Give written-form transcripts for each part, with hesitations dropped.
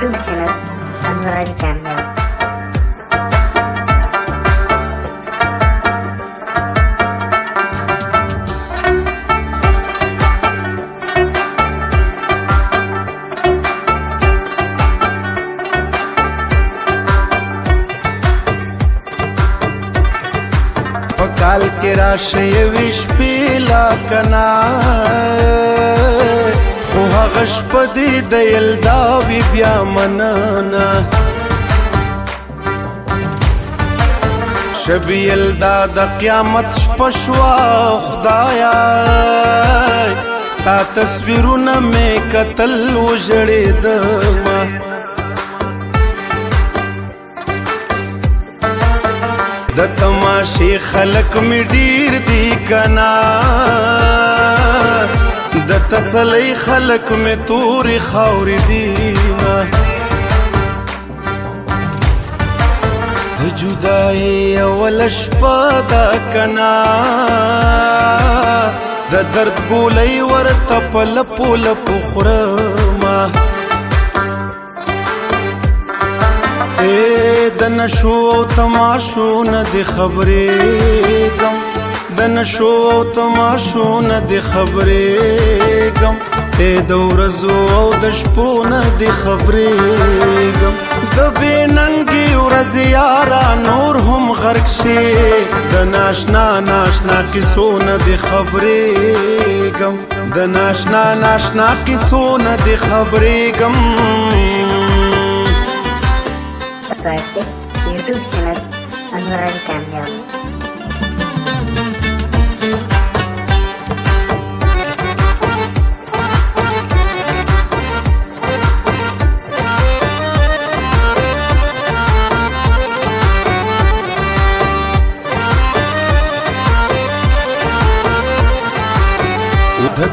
YouTube channel Anwar Camera. काल के राशे विश पीला कना ओहा गशपदी दयल दावी ब्या मनना शबील दादा क़यामत पशवा खुदाया ता तस्वीरुन में कतल उजड़े दमा द तमाशे खलक में डीर दी कना द तसलई खलक में तूरी खाउरी दीना द जुदाई अवल शपदा कना द दर्द गोलई वर तपल पुल पुखरमा د نشو تماشو نه د خبرې غم د نشو تماشو نه د خبرې غم د ورځو او د شپو نه د خبرې غم د بېننګي ورځې یارا نور هم غرق شي د ناشنا ناشنا کیسو نه د خبرې غم د ناشنا ناشنا کیسو نه د خبرې غم YouTube channel Anwar Camera.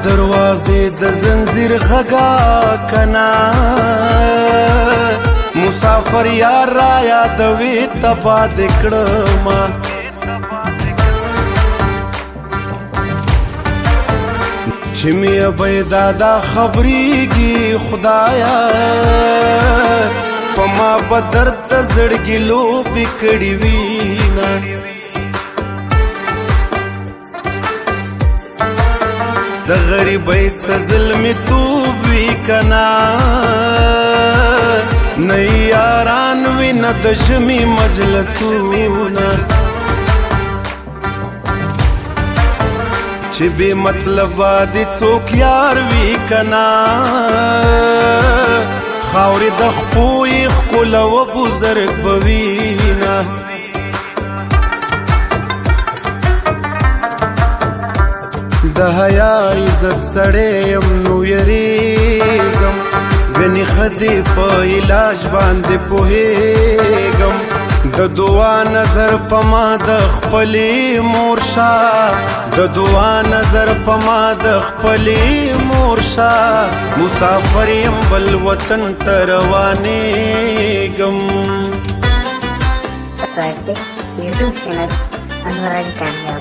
दरवाजे द जंजीर खगा कना मुसाफर यार राया दवी तबा दिकड़मा छिमिया बे दादा खबरीगी खुदाया पमा बदर तजड़गी लो बिकड़ी वीना द गरीबई ज़ुल्मी तू भी कना नई यारान वी न दशमी मजलसूना छिबे मतलब आदि चोक यार वी कना खावरी दखपुई खुला व बुजर्ग बवीना द हया इज्जत सड़े यमनु यरीगम गनी खदी प इलाज बांधे पोहेगम द दुआ नजर पमा द खपली मोरशा द दुआ नजर पमा द खपली मोरशा मुसाफर यम बल वतन तरवाने गम YouTube channel Anwar Camera.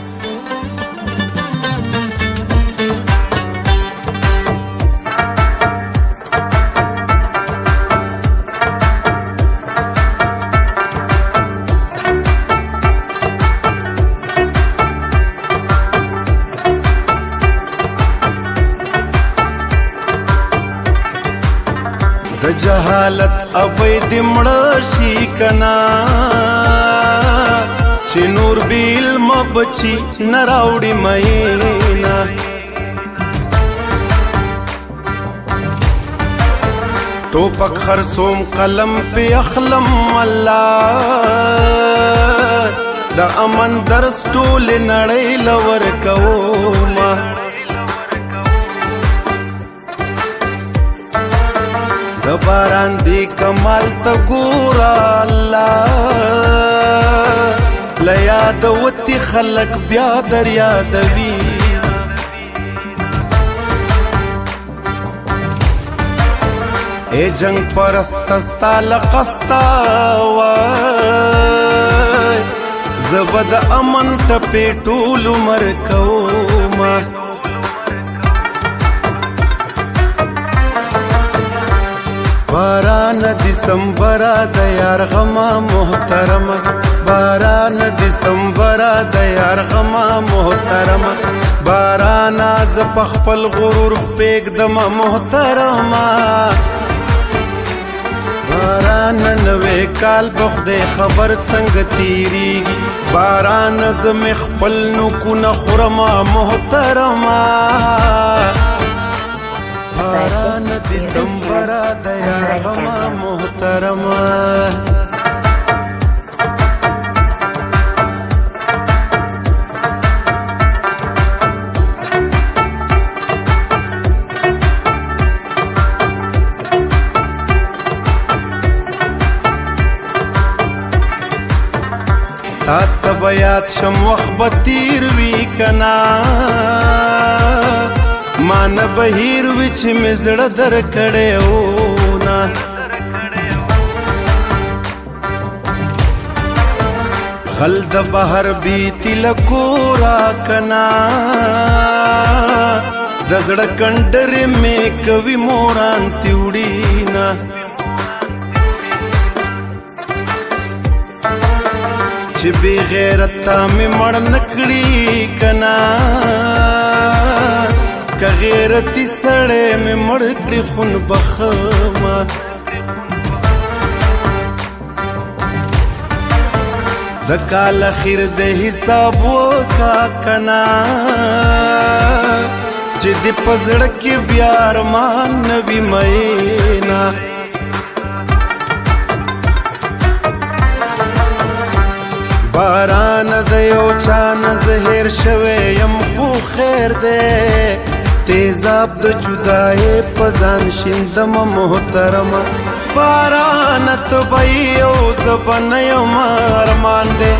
The जहालत अवैध मड़शी कना चिनूर बिल मबची नराउडी महीना टोपक खरसोम कलम पे अखलम अल्लाह द अमन दरस टोल नड़े लवर कवोमा बारान दी कमाल तगोरा अल्लाह लया दवती खलक ब्या दरिया दवी ए जंग परस्ता लकस्ता जबद अमन तपे टूल मर कौमा बारा नदी دسمبر د یار غما محترم باران دسمبر د یار غما محترم باران از پخپل غرور پېږدم محترم باران نوې کال بخدای خبر څنګه تیریږي باران زم خپل نو کو نه خورم محترم باران دسمبر د یار غما محترم تا تبیات شم وخت به تیر وی کنا مان بهیر وی چې مې زړه در کړې او نا غل د بهر بیتی لکورا کنا د زړه کندرې مې کوي موران تیوړي نا چې بی غیرتا می مړ نکړي کنا که غیرتی سړی می مړ کړي خون بخما د کال اخیر د حساب وکا کنا چې د پزړه کې بیا ارمان نوي مینا باران د یو چان زهر شوه یم خو خیر ده تیزاب د جدای پزان شیندم محترم باران تو بای او زبن یم ارمان ده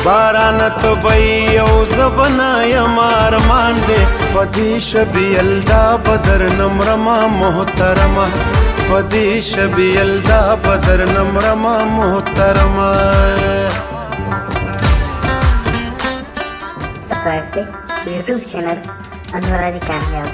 باران تو بای او زبن یم ارمان ده پدی شبی الدا بدر نمرما محترم پدی شبی الدا بدر نمرما محترم सब्सक्राइब यूट्यूब चैनल अनवर अली कामयाब।